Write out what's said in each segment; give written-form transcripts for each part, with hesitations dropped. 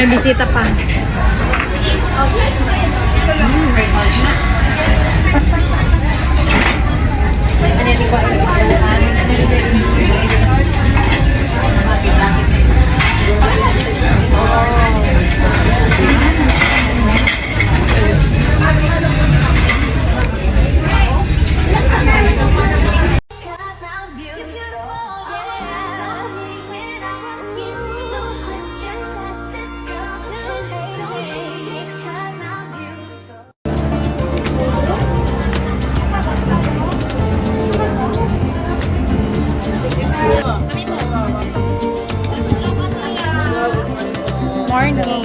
may bisita pa. Morning.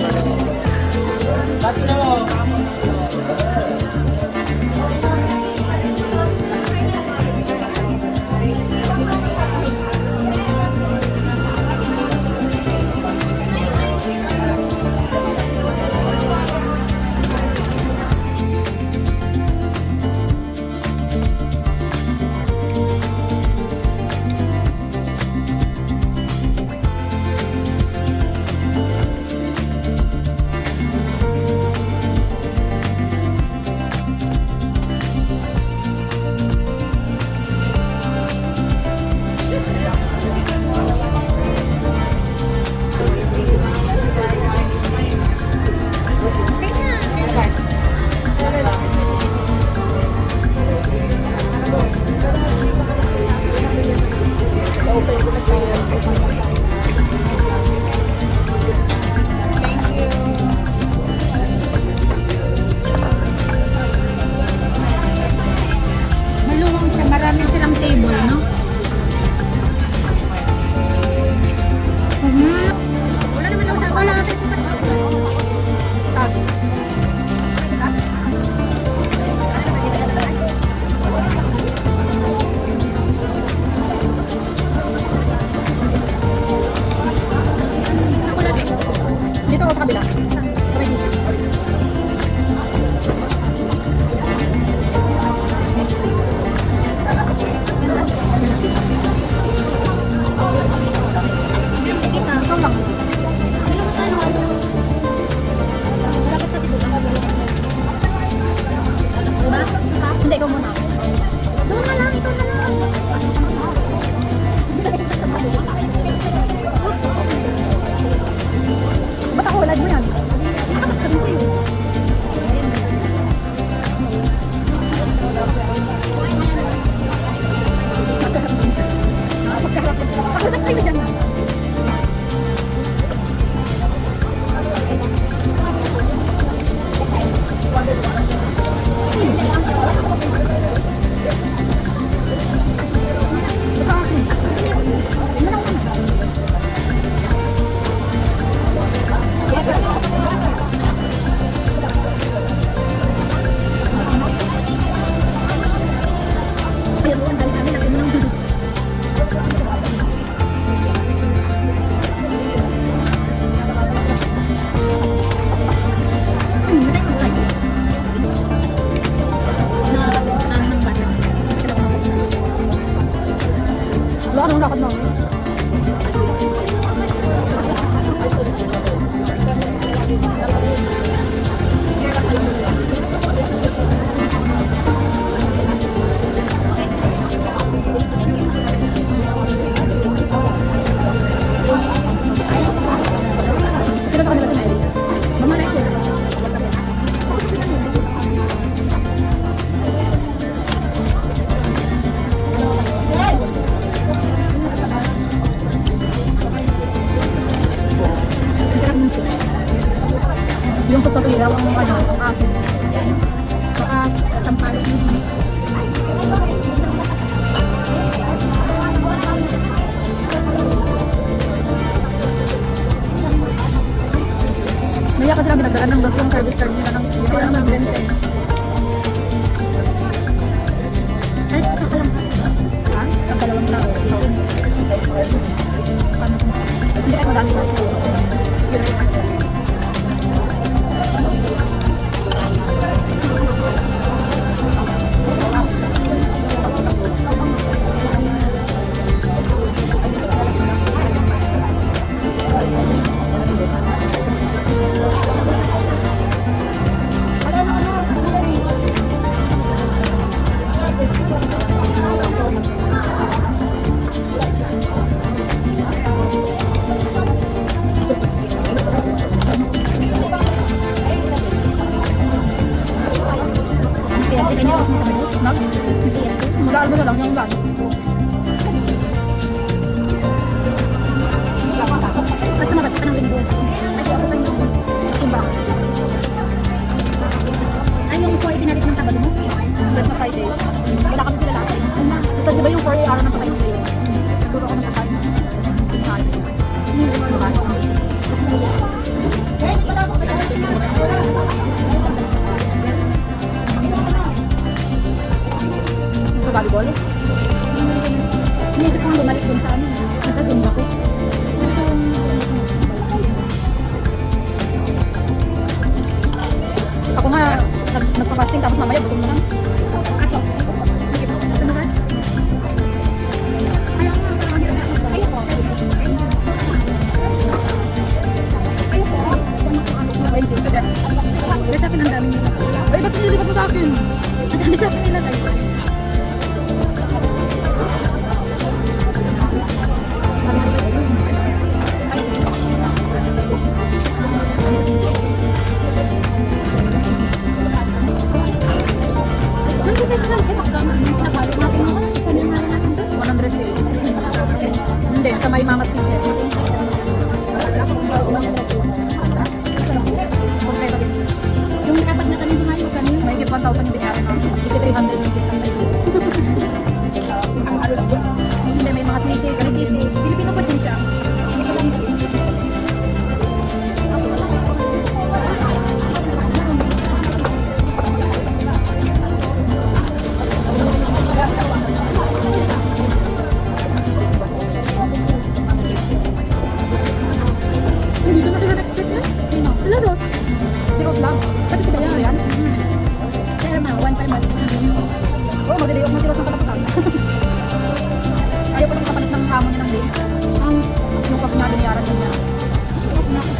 Yung sa tulilaw ang ano, sampalok mo. Maya kasi namin nagdaan ng gasong service charge nila ng hindi ko lang nagbenta eh. Ay, kakalang ka. Ha? Ang dalawang tao. Hindi ka madami na. Yun ay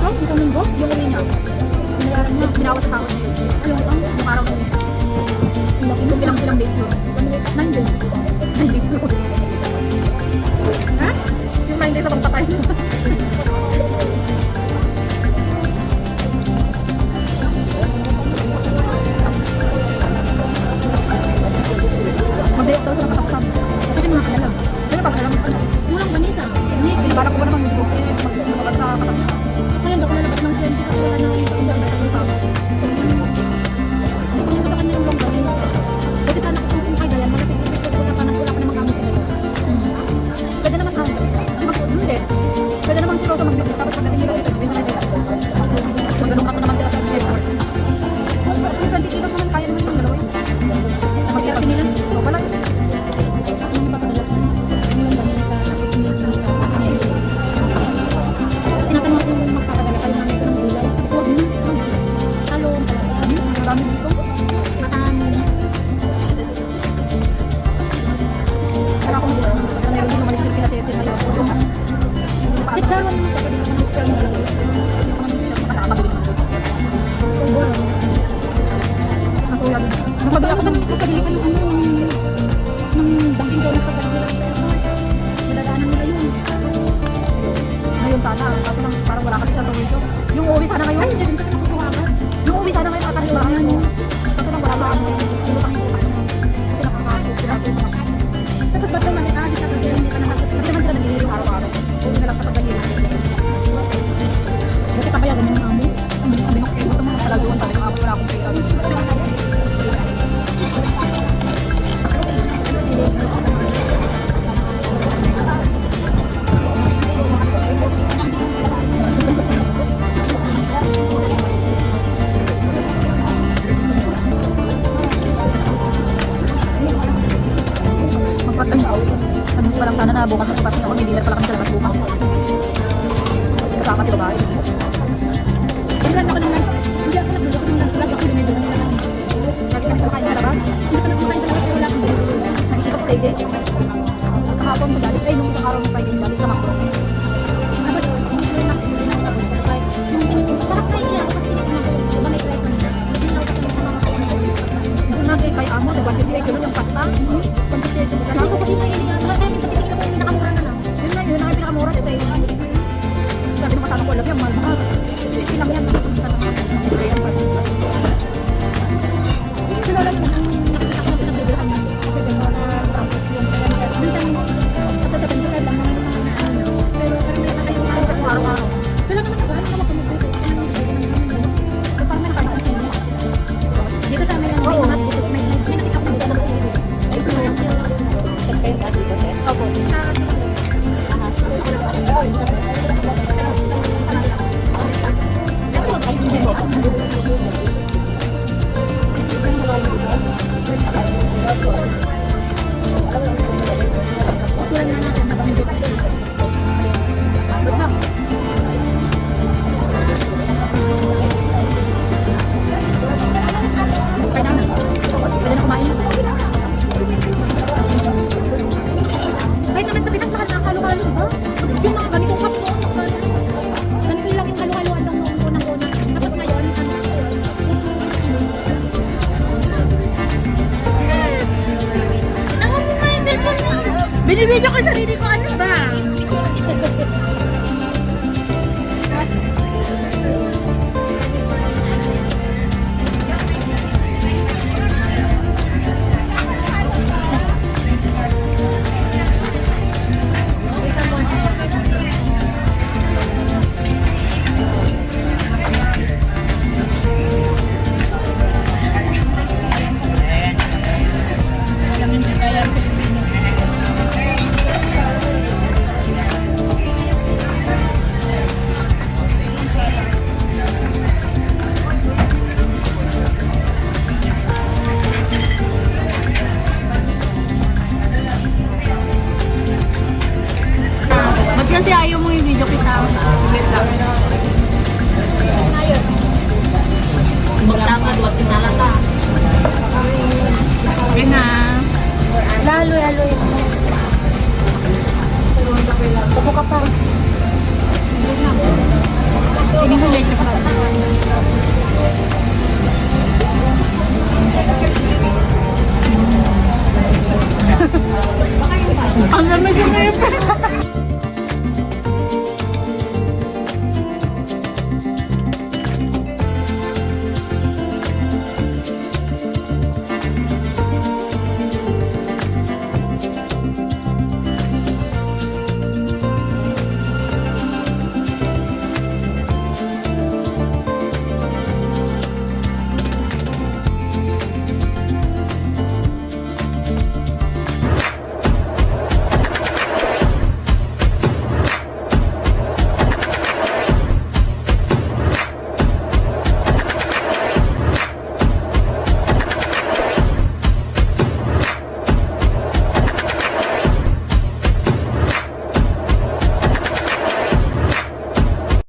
Oh, ito linggo? Yung uwi niya. Binayaran niya. Binawas sa sahod. Yung araw na yun. Yung Ilang days yun. 9 days. 9 days yun. Ha? Yung 9 days na pagpatay. Mag-day off talaga nakakasama. Kasi mga kalala. Pero pag alam mo ka na, Walang ganisa. Hindi. para ko ba naman mag-go? Mag-magad sa katawan. Kaya daw ko lalabas ng 20 kasi wala nang isang dami sa iyo. Kung sa kanya yung long galing. Pwede ka nakapagpapin kay Dayan. Malapit-lapit ko wala pa na magamit sa iyo. Pwede naman sa hindi. Pwede naman si Rosa mag-business. Tapos pagdating nila dito, hindi na nila. Magano'n ka to naman sila sa airport. Yung 20 kilos naman kaya naman yung galawin. Makikita nila. O pala. Yung ipapadala ko. Yung long galing sa tapos niya sa tinatanong ko kung magpapadala kayo namin ng gulay. Huwag mo. Talong talaga. Marami dito. Marami. Para kung dito. Meron din umalis din sila sa SL ngayon. Kahit karon naman kapag naman yung film na lang. Nakakabili. Nasuya din. Magpabili ako ng magpabili ka ng ano ng dating daw na pagpabili. Madadaanan nila yun. Ngayon sana. Kaso lang parang wala kasi sa tuwito. Yung uuwi sana ngayon. Ay, hindi din kasi nakukuha agad. Yung uuwi sana ngayon. Tatang yung bahay mo. Kaso lang wala pa ako. Pinutang yung utang mo. Kasi nakakasok. Sinabi mo. Tapos ba't naman hindi ka kasi hindi ka nakasot. Hindi naman sila nagiging yung araw-araw. Uuwi na lang sa pagbahiran. Kasi papayagan mo ng amo. Sabi mo, gusto mo magpalaguan. Sabi ko, wala akong pera. Magpatandaw. Sabi ko pa lang sana na bukas magpapating ako. May dinner pala kami sa labas bukas. Kasama si babae. Hindi ako nung hindi ako nagluluto nung nagsulat ako binibili nila lang. Lagi kami kumakain sa labas. Hindi ka nagmakain talaga pero wala akong binibili. Nag-isip ako Friday. Kahapon ko dali. Ay, nung isang araw ng Friday ko dali sa Macro. Tapos hindi ko rin nakibili na tapos like nung tinitingnan parang try nila ako kasi tinitingnan ko diba may try ko nila. Hindi ako kasi sa mga Doon natin kay Amo, diba? Hindi ay gano'n yung pasta. Hindi ko kasi may nila. Wala tayo minsan titignan ko yung pinakamura na lang. Yun na, yun na yung pinakamura. Kasi sabi nung kasama ko, alam yan, mahal-mahal.